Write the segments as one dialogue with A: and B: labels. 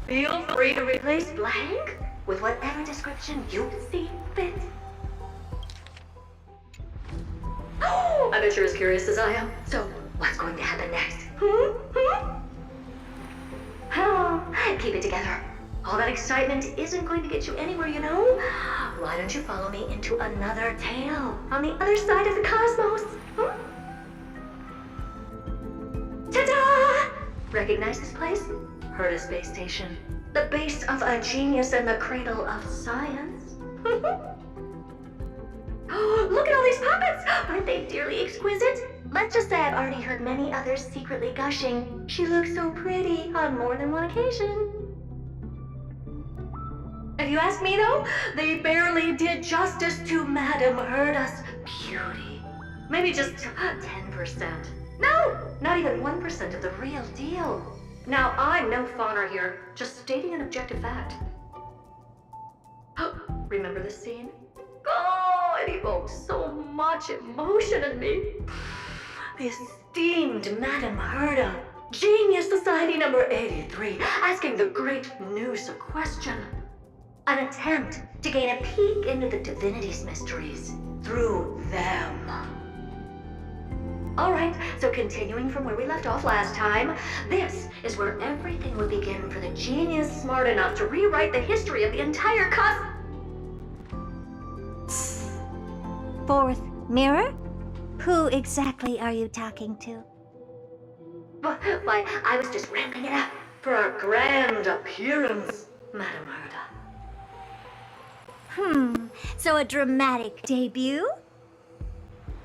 A: Feel free to replace blank with whatever description you see fit. Oh, I bet you're as curious as I am. So, what's going to happen next? Oh, keep it together. All that excitement isn't going to get you anywhere, you know? Why don't you follow me into another tale on the other side of the cosmos? Ta-da! Recognize this place? Herta Space Station. The base of a genius and the cradle of science. Oh, look at all these puppets! Aren't they dearly exquisite? Let's just say I've already heard many others secretly gushing. She looks so pretty on more than one occasion. If you ask me though, they barely did justice to Madame Herta's beauty. Maybe just 10%. No, not even 1% of the real deal. Now, I'm no fawner here, just stating an objective fact. Remember this scene? Oh, it evoked so much emotion in me. The esteemed Madame Herta, Genius Society number 83, asking the great Noose a question. An attempt to gain a peek into the divinity's mysteries through them. Alright, so continuing from where we left off last time, this is where everything would begin for the genius smart enough to rewrite the history of the entire
B: Fourth mirror? Who exactly are you talking to?
A: Why, I was just ramping it up for our grand appearance, Madame Herta.
B: So a dramatic debut?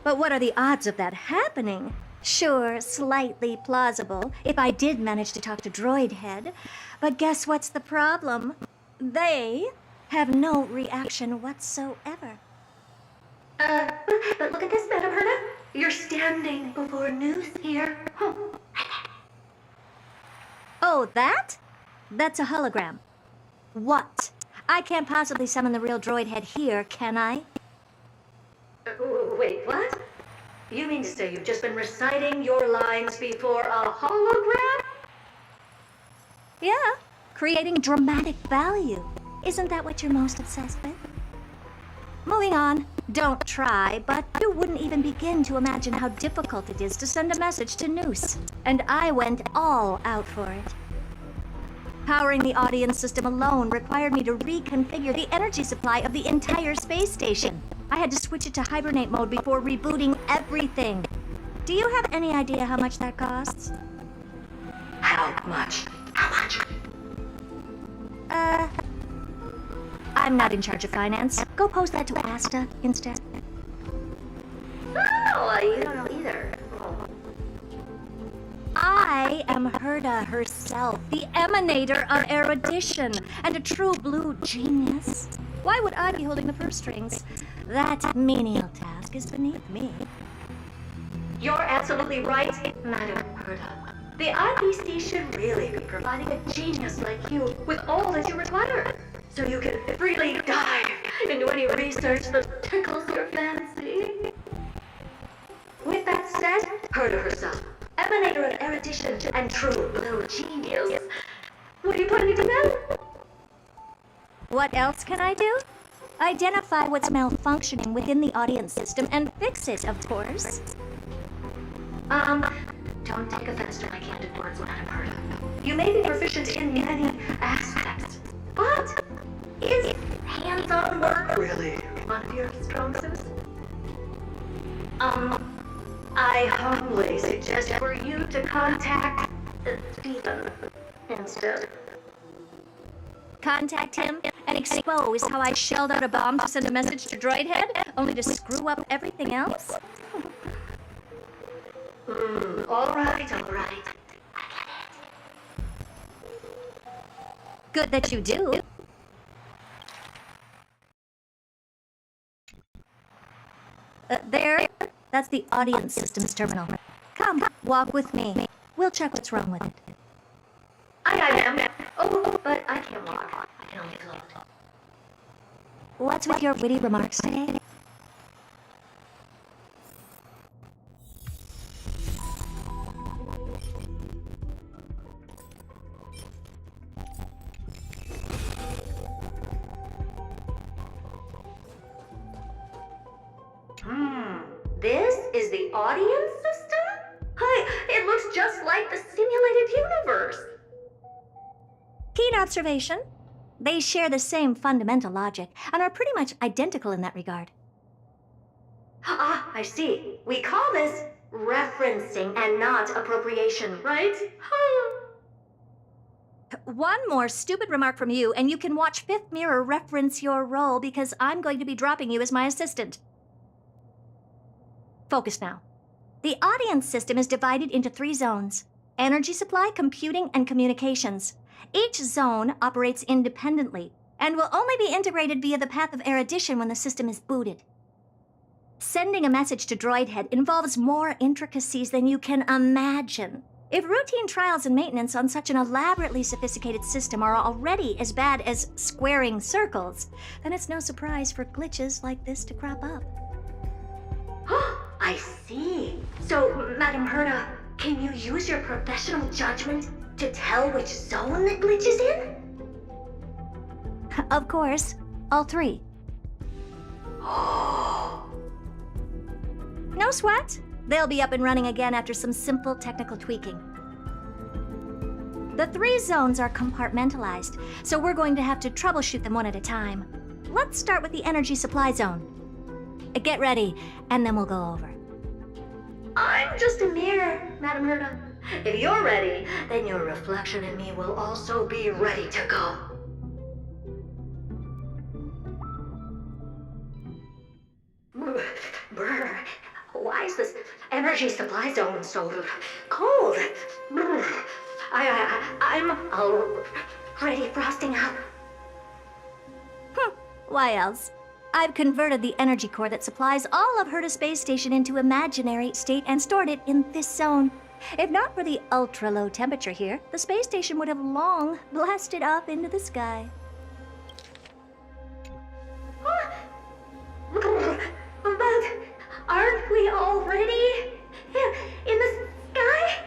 B: But what are the odds of that happening? Sure, slightly plausible, if I did manage to talk to Droid Head. But guess what's the problem? They have no reaction whatsoever.
A: But look at this, Madame Herta. You're standing before Noose here.
B: Oh, that? That's a hologram. What? I can't possibly summon the real Droid Head here, can I?
A: Wait, what? You mean to say you've just been reciting your lines before a hologram?
B: Yeah, creating dramatic value. Isn't that what you're most obsessed with? Moving on. Don't try, but you wouldn't even begin to imagine how difficult it is to send a message to Noose. And I went all out for it. Powering the audience system alone required me to reconfigure the energy supply of the entire space station. I had to switch it to hibernate mode before rebooting everything. Do you have any idea how much that costs?
A: How much? How much?
B: I'm not in charge of finance. Go post that to Asta instead.
A: Oh, you don't know either.
B: I am Herta herself, the emanator of erudition, and a true blue genius. Why would I be holding the purse strings? That menial task is beneath me.
A: You're absolutely right, Madame Herta. The IBC should really be providing a genius like you with all that you require, so you can freely dive into any research that tickles your fancy. With that said, Herta herself, emanator of erudition and true blue genius. What are you planning to do now?
B: What else can I do? Identify what's malfunctioning within the audience system and fix it, of course.
A: Don't take offense to my candid words, Madame Herta. You may be proficient in many aspects, but is hands-on work really one of your strong suits? I humbly suggest for you to contact Stephen instead.
B: Contact him and expose how I shelled out a bomb to send a message to Droid Head, only to screw up everything else?
A: All right. I get it.
B: Good that you do. There, that's the audience systems terminal. Come, walk with me. We'll check what's wrong with it.
A: I am. Oh, but I can't walk. I can only float.
B: What's with your witty remarks today?
A: This is the audience system? Hi, it looks just like the simulated universe.
B: Keen observation. They share the same fundamental logic and are pretty much identical in that regard.
A: Ah, I see. We call this referencing and not appropriation, right?
B: One more stupid remark from you, and you can watch Fifth Mirror reference your role because I'm going to be dropping you as my assistant. Focus now. The audience system is divided into 3 zones: energy supply, computing, and communications. Each zone operates independently and will only be integrated via the path of erudition when the system is booted. Sending a message to Droid Head involves more intricacies than you can imagine. If routine trials and maintenance on such an elaborately sophisticated system are already as bad as squaring circles, then it's no surprise for glitches like this to crop up.
A: I see. So, Madam Herta, can you use your professional judgment to tell which zone the glitch is in?
B: Of course, all 3. No sweat. They'll be up and running again after some simple technical tweaking. The 3 zones are compartmentalized, so we're going to have to troubleshoot them one at a time. Let's start with the energy supply zone. Get ready, and then we'll go over.
A: I'm just a mirror, Madam Herta. If you're ready, then your reflection in me will also be ready to go. Brr, why is this energy supply zone so cold? Brr, I'm already frosting up.
B: Why else? I've converted the energy core that supplies all of Herta Space Station into imaginary state and stored it in this zone. If not for the ultra-low temperature here, the space station would have long blasted up into the sky.
A: But aren't we already in the sky?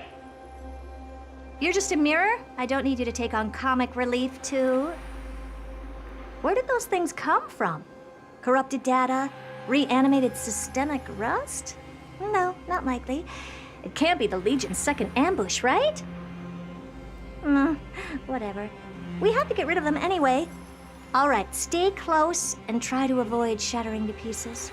B: You're just a mirror? I don't need you to take on comic relief, too. Where did those things come from? Corrupted data? Reanimated systemic rust? No, not likely. It can't be the Legion's second ambush, right? Whatever. We have to get rid of them anyway. All right, stay close and try to avoid shattering to pieces.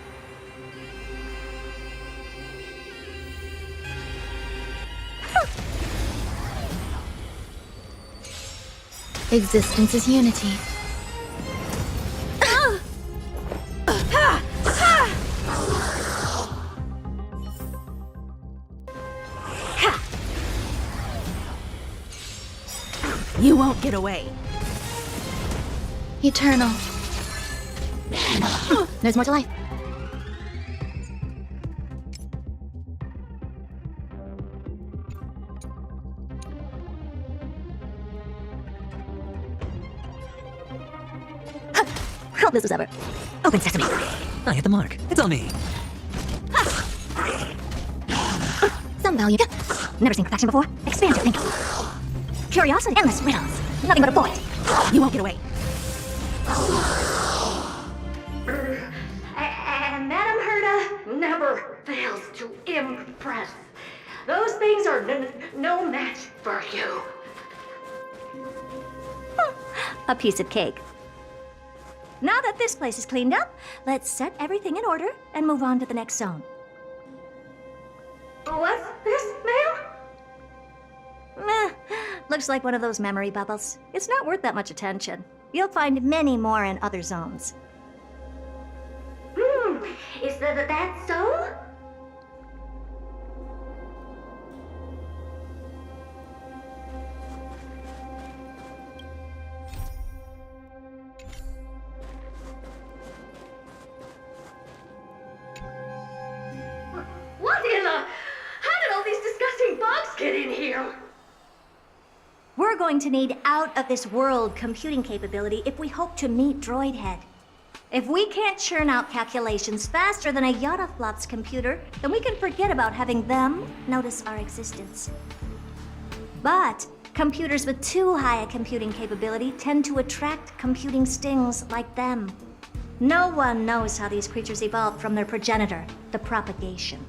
C: Existence is unity.
D: You won't get away.
C: Eternal. There's more to life.
B: Hope this was ever. Open sesame.
E: I hit the mark. It's on me.
B: Some value. Never seen perfection before. Expand your thinking. Curiosity, endless riddles. Nothing but a void.
D: You won't get away.
A: And Madam Herta never fails to impress. Those things are no match for you.
B: A piece of cake. Now that this place is cleaned up, let's set everything in order and move on to the next zone.
A: What's this, ma'am?
B: Looks like one of those memory bubbles. It's not worth that much attention. You'll find many more in other zones.
A: Is that so? What in the... How did all these disgusting bugs get in here?
B: We're going to need out-of-this-world computing capability if we hope to meet Droid Head. If we can't churn out calculations faster than a Yottaflop's computer, then we can forget about having them notice our existence. But computers with too high a computing capability tend to attract computing stings like them. No one knows how these creatures evolved from their progenitor, the propagation.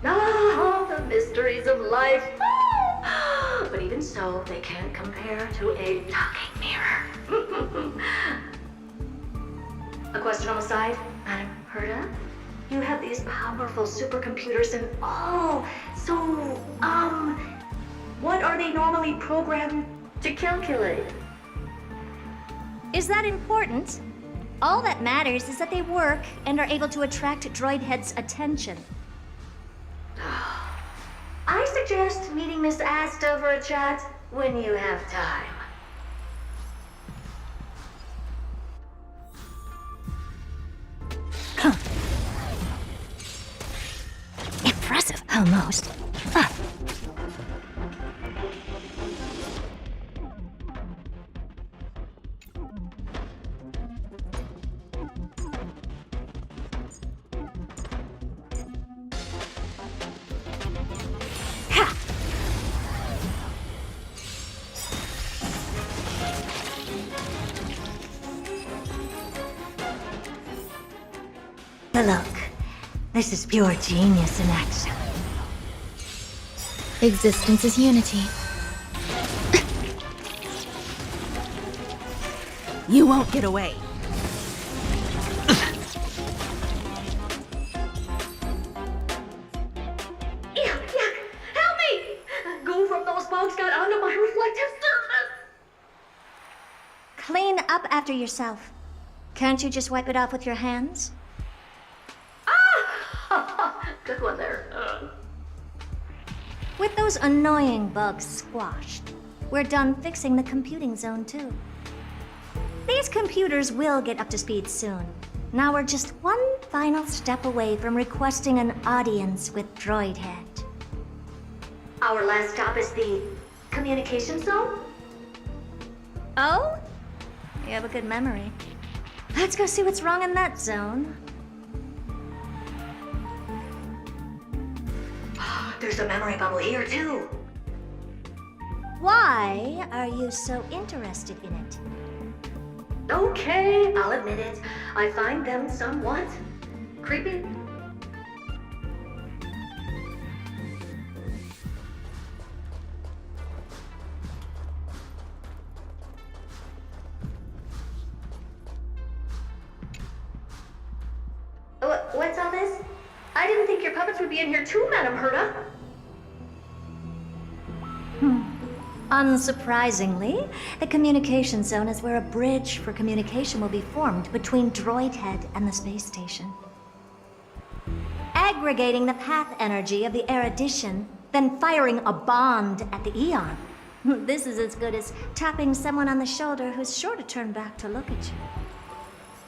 A: Ah, the mysteries of life. But even so, they can't compare to a talking mirror. A question on the side, Madam Herta? You have these powerful supercomputers and what are they normally programmed to calculate?
B: Is that important? All that matters is that they work and are able to attract droid heads' attention.
A: I suggest meeting Miss Asta for a chat when you have time.
B: Impressive, almost. Ah. Look, this is pure genius in action.
C: Existence is unity.
D: You won't get away.
A: Yuck! Help me! Go from those bugs got onto my reflective surface!
B: Clean up after yourself. Can't you just wipe it off with your hands?
A: Good one there.
B: With those annoying bugs squashed, we're done fixing the computing zone too. These computers will get up to speed soon. Now we're just one final step away from requesting an audience with Droid Head.
A: Our last stop is the communication zone?
B: Oh? You have a good memory. Let's go see what's wrong in that zone.
A: There's a memory bubble here too.
B: Why are you so interested in it?
A: Okay, I'll admit it. I find them somewhat creepy. What's all this? I didn't think your puppets would be in here too, Madam Herta.
B: Unsurprisingly, the communication zone is where a bridge for communication will be formed between Droid Head and the space station. Aggregating the path energy of the erudition, then firing a bond at the Eon. This is as good as tapping someone on the shoulder who's sure to turn back to look at you.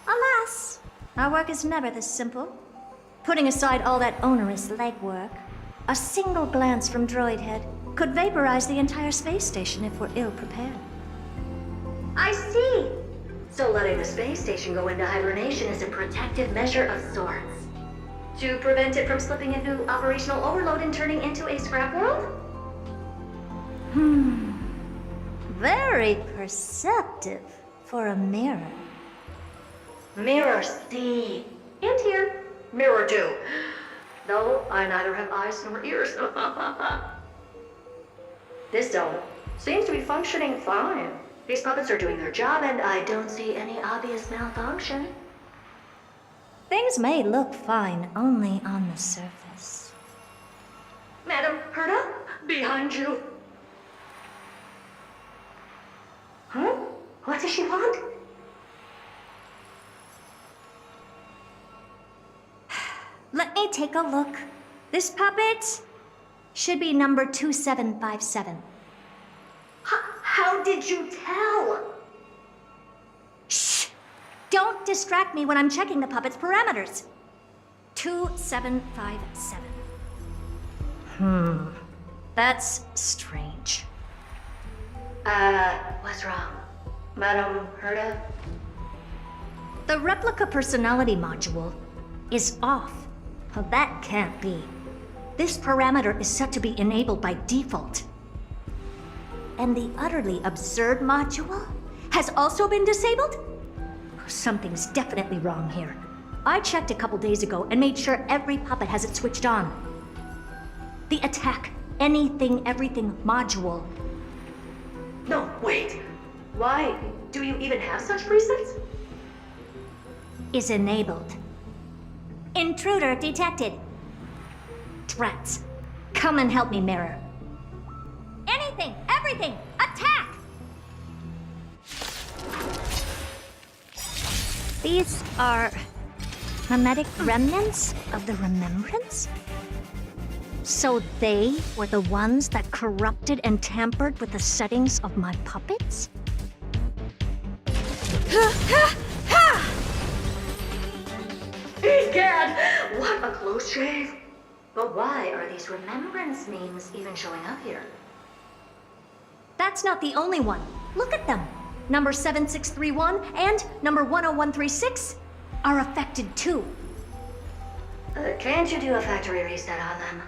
B: Alas, our work is never this simple. Putting aside all that onerous legwork, a single glance from Droid Head could vaporize the entire space station if we're ill-prepared.
A: I see. So letting the space station go into hibernation is a protective measure of sorts. To prevent it from slipping into operational overload and turning into a scrap world?
B: Very perceptive for a mirror.
A: Mirror C. And here. Mirror 2. Though I neither have eyes nor ears. This zone seems to be functioning fine. These puppets are doing their job and I don't see any obvious malfunction.
B: Things may look fine only on the surface.
A: Madam Herta, behind you. Huh? What does she want?
B: Let me take a look. This puppet should be number 2757.
A: How did you tell?
B: Shh! Don't distract me when I'm checking the puppet's parameters. 2757. That's strange.
A: What's wrong? Madam Herta?
B: The replica personality module is off. Well, that can't be. This parameter is set to be enabled by default. And the utterly absurd module has also been disabled? Something's definitely wrong here. I checked a couple days ago and made sure every puppet has it switched on. The attack, anything, everything module.
A: No, wait. Why do you even have such presets?
B: Is enabled. Intruder detected. Drats. Come and help me, Mirror. Anything, everything, attack! These are mimetic remnants of the Remembrance? So they were the ones that corrupted and tampered with the settings of my puppets?
A: Egad! What a close shave! But why are these remembrance names even showing up here?
B: That's not the only one. Look at them. Number 7631 and number 10136 are affected too.
A: Can't you do a factory reset on them?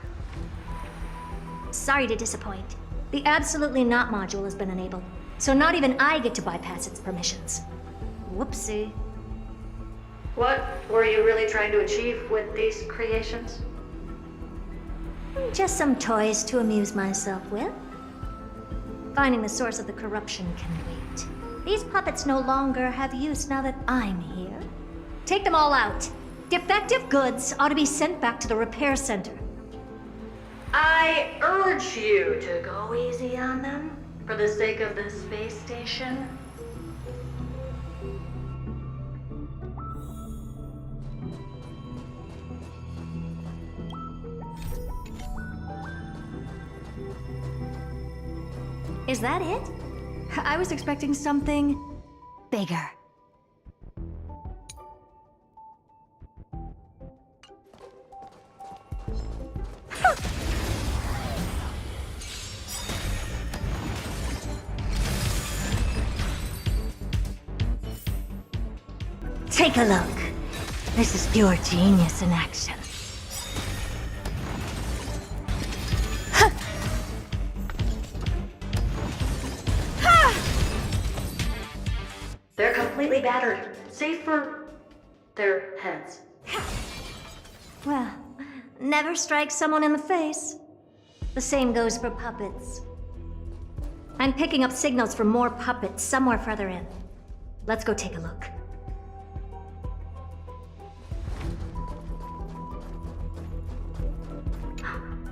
B: Sorry to disappoint. The Absolutely Not module has been enabled, so not even I get to bypass its permissions. Whoopsie.
A: What were you really trying to achieve with these creations?
B: Just some toys to amuse myself with. Finding the source of the corruption can wait. These puppets no longer have use now that I'm here. Take them all out. Defective goods ought to be sent back to the repair center.
A: I urge you to go easy on them for the sake of the space station.
B: Is that it? I was expecting something bigger. Take a look. This is pure genius in action.
A: They're completely battered, save for their heads.
B: Well, never strike someone in the face. The same goes for puppets. I'm picking up signals from more puppets somewhere further in. Let's go take a look.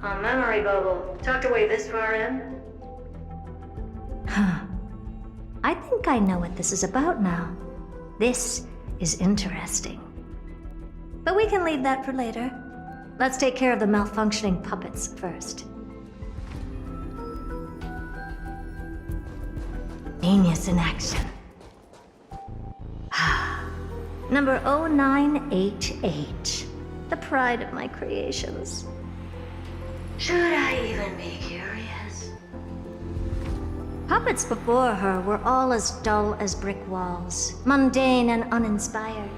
A: A memory bubble, tucked away this far in.
B: Huh. I think I know what this is about now. This is interesting. But we can leave that for later. Let's take care of the malfunctioning puppets first. Genius in action. Number 0988. The pride of my creations.
A: Should I even be curious?
B: Puppets before her were all as dull as brick walls, mundane and uninspired.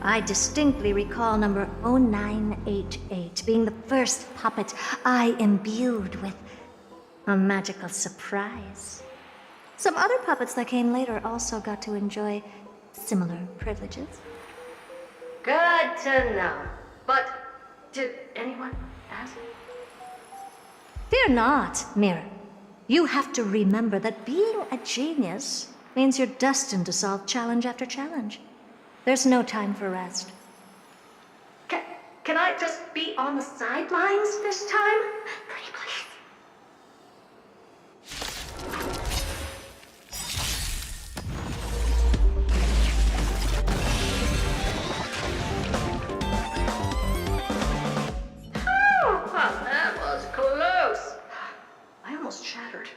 B: I distinctly recall number 0988 being the first puppet I imbued with a magical surprise. Some other puppets that came later also got to enjoy similar privileges.
A: Good to know. But did anyone ask?
B: Fear not, Mirror. You have to remember that being a genius means you're destined to solve challenge after challenge. There's no time for rest.
A: Can I just be on the sidelines this time? Pretty please. That was close. I almost shattered.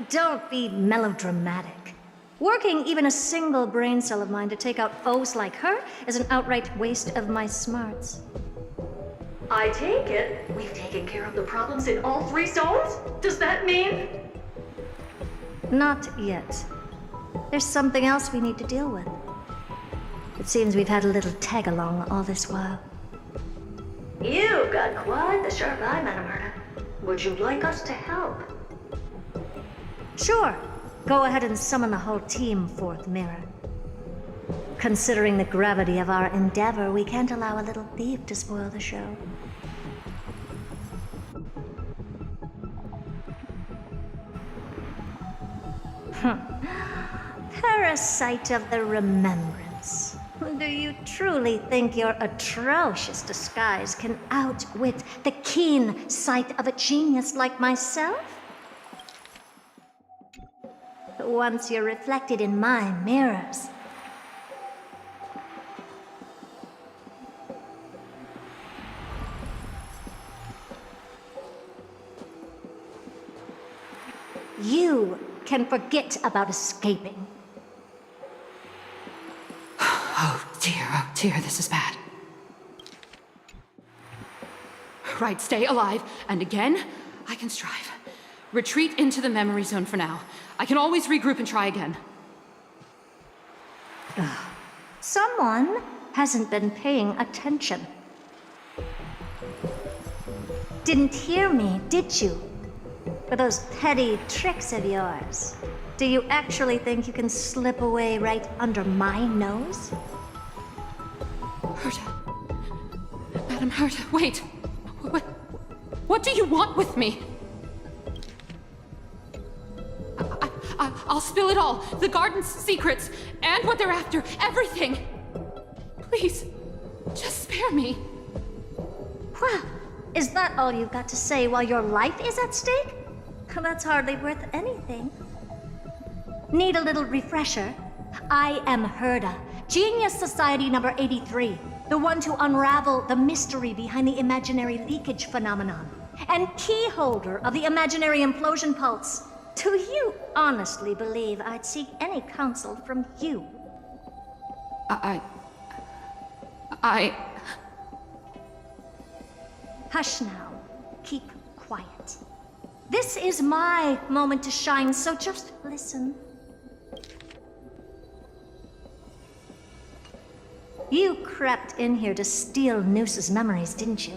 B: Don't be melodramatic. Working even a single brain cell of mine to take out foes like her is an outright waste of my smarts.
A: I take it we've taken care of the problems in all 3 zones? Does that mean?
B: Not yet. There's something else we need to deal with. It seems we've had a little tag-along all this while.
A: You've got quite the sharp eye, Madam Herta. Would you like us to help?
B: Sure. Go ahead and summon the whole team forth, Mirror. Considering the gravity of our endeavor, we can't allow a little thief to spoil the show. Parasite of the remembrance. Do you truly think your atrocious disguise can outwit the keen sight of a genius like myself? Once you're reflected in my mirrors, you can forget about escaping.
F: Oh dear, this is bad. Right, stay alive, and again, I can strive. Retreat into the memory zone for now. I can always regroup and try again.
B: Someone hasn't been paying attention. Didn't hear me, did you? For those petty tricks of yours. Do you actually think you can slip away right under my nose?
F: Herta. Madam Herta, wait. What do you want with me? I'll spill it all. The garden's secrets, and what they're after. Everything. Please, just spare me.
B: Well, is that all you've got to say while your life is at stake? That's hardly worth anything. Need a little refresher? I am Herta, Genius Society number 83, the one to unravel the mystery behind the imaginary leakage phenomenon, and key holder of the imaginary implosion pulse. Do you honestly believe I'd seek any counsel from you? Hush now. Keep quiet. This is my moment to shine, so just listen. You crept in here to steal Noose's memories, didn't you?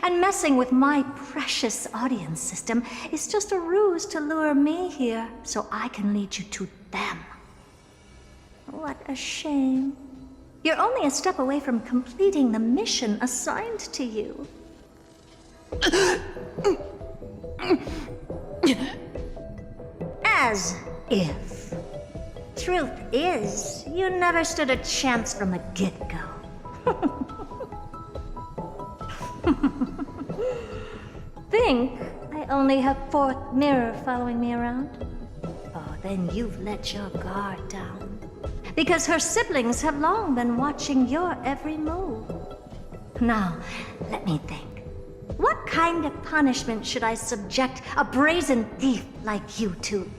B: And messing with my precious audience system is just a ruse to lure me here so I can lead you to them. What a shame. You're only a step away from completing the mission assigned to you. As if. Truth is, you never stood a chance from the get-go. Think I only have fourth mirror following me around? Oh, then you've let your guard down. Because her siblings have long been watching your every move. Now, let me think. What kind of punishment should I subject a brazen thief like you to?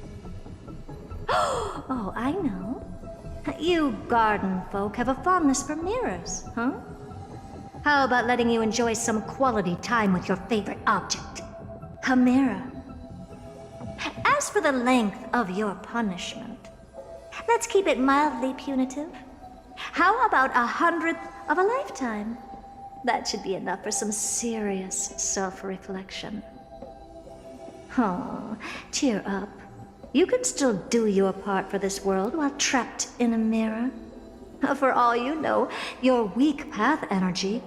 B: Oh, I know. You garden folk have a fondness for mirrors, huh? How about letting you enjoy some quality time with your favorite object? A mirror. As for the length of your punishment, let's keep it mildly punitive. How about 100th of a lifetime? That should be enough for some serious self-reflection. Oh, cheer up. You can still do your part for this world while trapped in a mirror. For all you know, your weak path energy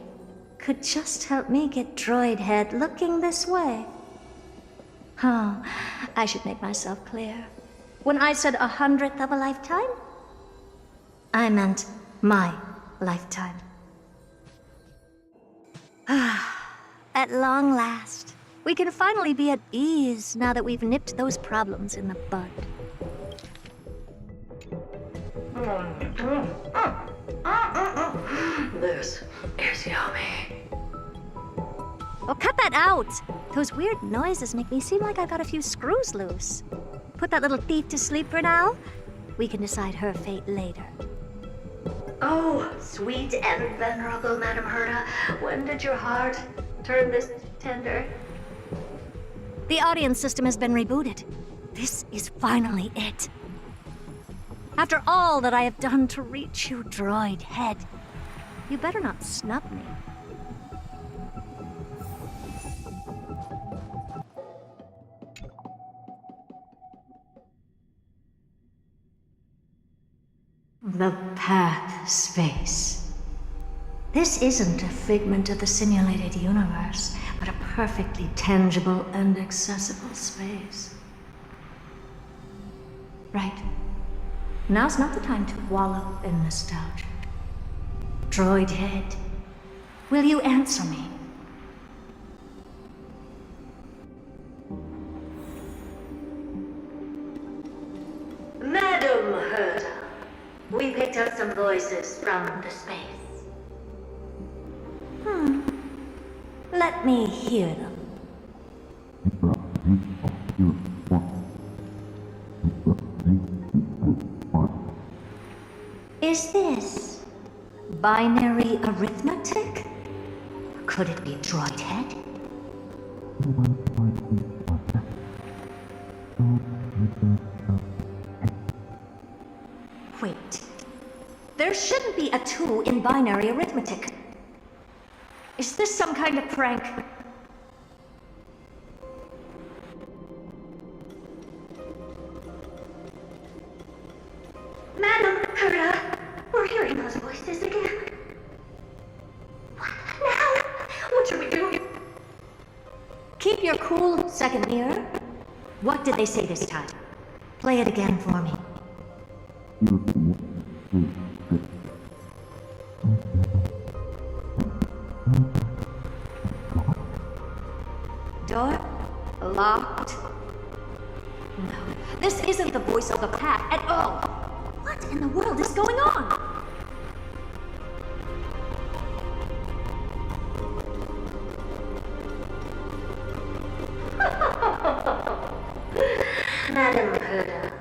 B: could just help me get droid head looking this way. Oh, I should make myself clear. When I said 100th of a lifetime, I meant my lifetime. At long last, we can finally be at ease now that we've nipped those problems in the bud.
A: This is yummy.
B: Oh, cut that out! Those weird noises make me seem like I've got a few screws loose. Put that little thief to sleep for now. We can decide her fate later.
A: Oh, sweet and venerable Madam Herta, when did your heart turn this tender?
B: The audience system has been rebooted. This is finally it. After all that I have done to reach you, droid head, you better not snub me. The path space. This isn't a figment of the simulated universe, but a perfectly tangible and accessible space. Right. Now's not the time to wallow in nostalgia. Droid head, will you answer me?
A: Madam Herta, we picked up some voices from the space.
B: Let me hear them. Is this binary arithmetic? Could it be droid head? Wait. There shouldn't be a 2 in binary arithmetic. Is this some kind of prank?
A: Madam Herta, we're hearing those voices again. What now? What should we do?
B: Keep your cool, second mirror. What did they say this time? Play it again for me. Door locked. No, this isn't the voice of the path at all. What in the world is going on?
A: Madam Herta,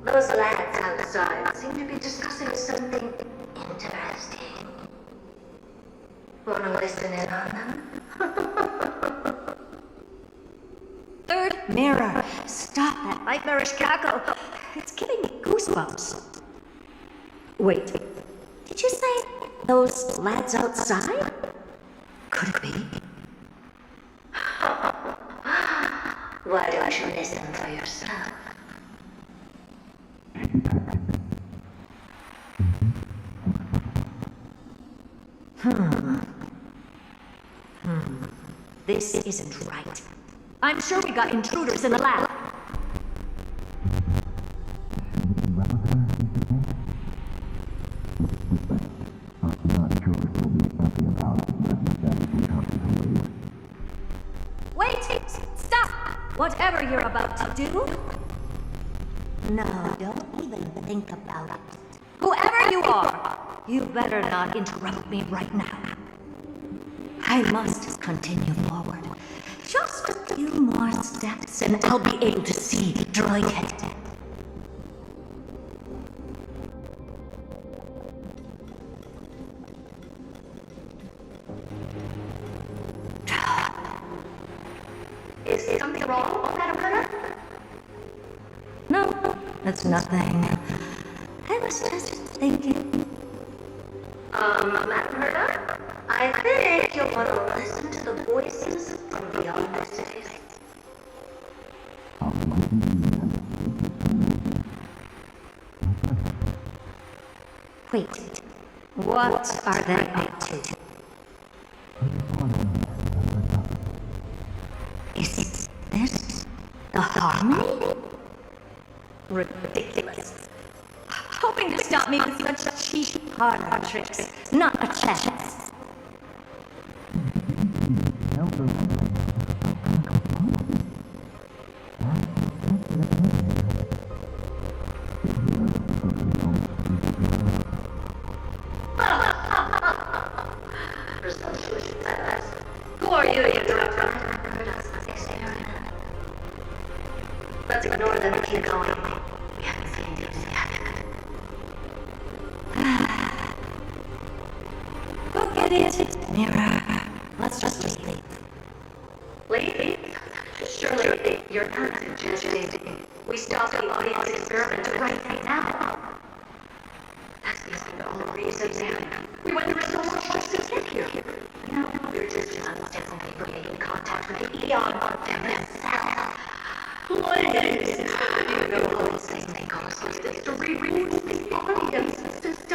A: those lads outside seem to be discussing something interesting. Wanna listen in on them?
B: Third mirror. Stop that nightmarish cackle. It's giving me goosebumps. Wait, did you say those lads outside? Could it be?
A: Why don't you listen for yourself?
B: This isn't right. I'm sure we got intruders in the lab. Wait! Stop! Whatever you're about to do. No, don't even think about it. Whoever you are, you better not interrupt me right now. I must continue forward. Just a few more steps and I'll be able to see Droid Head.
A: Is something wrong, Madam Herta?
B: No, that's nothing. I was just thinking.
A: Madam Herta? I think you'll want to listen to the voices from beyond the cities.
B: Wait, what are they up to? Is this the harmony? Ridiculous. Hoping to stop me with such cheap card tricks. Not a chance.
A: Who are you interrupt Herta's experiment? Let's ignore them and keep going. We haven't seen Dipsy yet.
B: Look at it, mirror. Let's just leave.
A: Leave? Surely you're not suggesting we stop the audience experiment right now. That's the only reason we went through so much just to get here. Now we're just unsteadily bringing contact with the Eon themselves. Please, you know how this thing goes like this to reboot the audience system.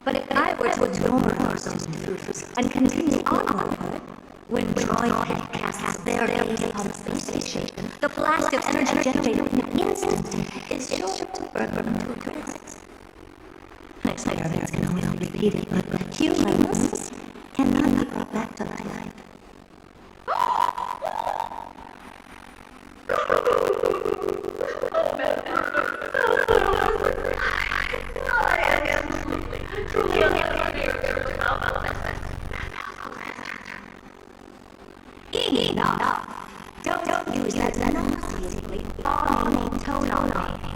B: But if I were to ignore those clues and continue onward, when droid head casts their gaze upon the space station, the blast of energy generated in an instant is sure to burn them to a crisp. Experiments can only be repeated, but humans cannot be brought back to life. Don't use that nauseatingly bombing tone on me.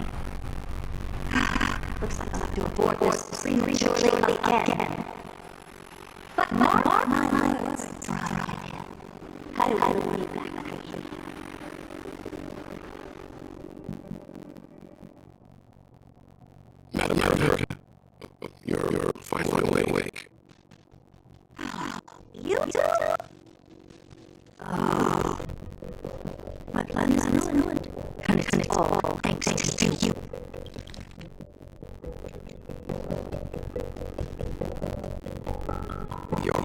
B: Looks like I'll have to abort this prematurely again. But mark my words, Brian. How do I leave back here?
G: Madam Herta, you're finally awake.
B: You do? Oh. My plan is ruined. And it's all thanks to you.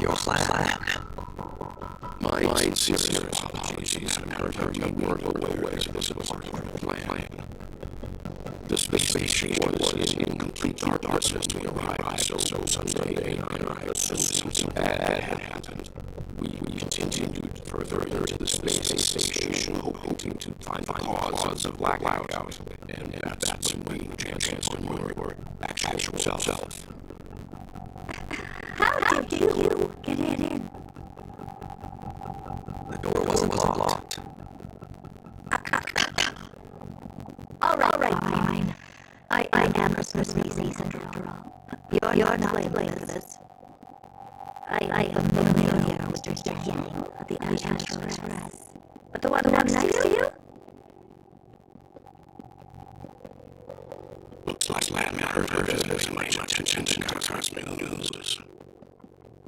E: Your plan.
G: My sincere apologies, Madam Herta. You weren't aware this was a part of the plan. The space station was in complete darkness as we arrived, so Sunday I assumed something bad had happened. We continued further into the space station, hoping to find the cause of the blackout, and that's when we chanced on your actual self.
B: How did you get in?
E: The door wasn't locked.
B: All right, fine. I am a species after all. You're not to blame for this. I am familiar with your beginning of the Astral Express. But the one next to you?
G: Looks like Madam Herta doesn't pay much attention to cosmic news.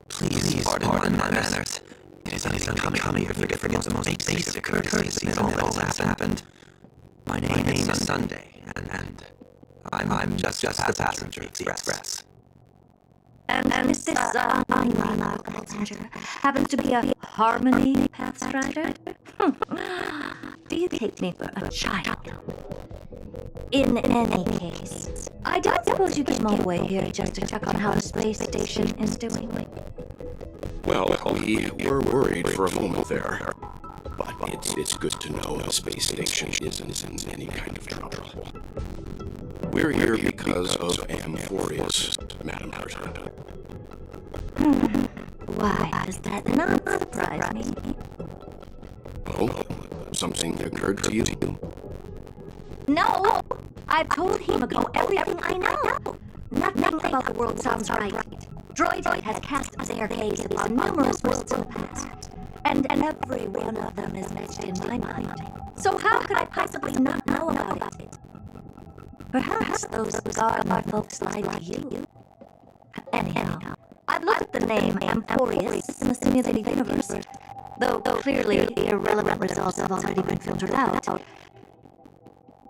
E: Please pardon my manners. It is unbecoming to forget the most basic courtesies in all that has happened. My name is Sunday, and I'm just the passenger of the express.
B: And this unremarkable passenger happens to be a Harmony Pathstrider? Do you take me for a child? In any case, I don't suppose you came all the way here just to check on how the space station is doing.
G: Well, we were worried for a moment there. But it's good to know the space station isn't in any kind of trouble. We're here because of Amphoreus, Madam Herta.
B: Why does that not surprise me?
G: Oh, something occurred to you?
B: No! I've told Himiko everything I know. Nothing about the world sounds right. Droid has cast their gaze upon numerous worlds in the past, and every one of them is etched in my mind. So how could I possibly not know about it? Perhaps those Garden folks lied to you. Anyhow, I've looked at the name Amphoreus in the simulated universe, though clearly the irrelevant results have already been filtered out.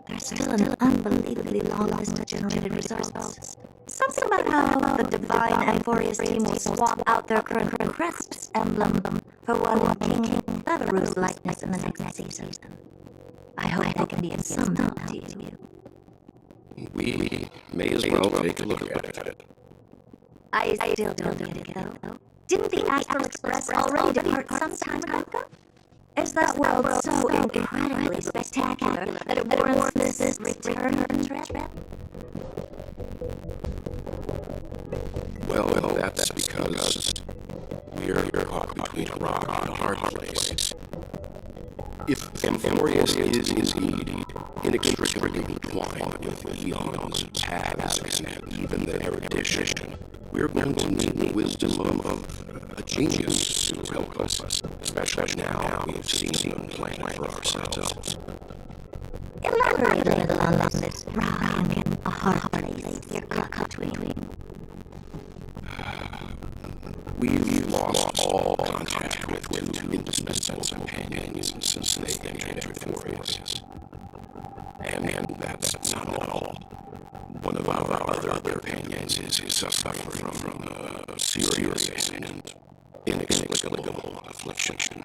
B: There's still an unbelievably long list of generated results. Something about how the divine Amphoreus team will swap out their current crest emblem for one King Bevaru's likeness in the next season. I hope that can be of some help to you.
G: We may as well take a look at it.
B: I still don't get it, though. Didn't the Astral Express already depart some time ago? Is that world so incredibly spectacular that it warrants this return trip?
G: Well, that's because we're caught between a rock and a hard place. If Amphoreus is indeed inextricably entwined with the eons, paths, and even the erudition, we're going to need the wisdom of a genius to help us, especially now we've seen them plan for ourselves.
B: Elaborate a little on this rock and a hard place you're caught between.
G: We've lost all contact with two indispensable companions since they entered Amphoreus. And that's not all. One of our other companions is suffering from serious and inexplicable affliction.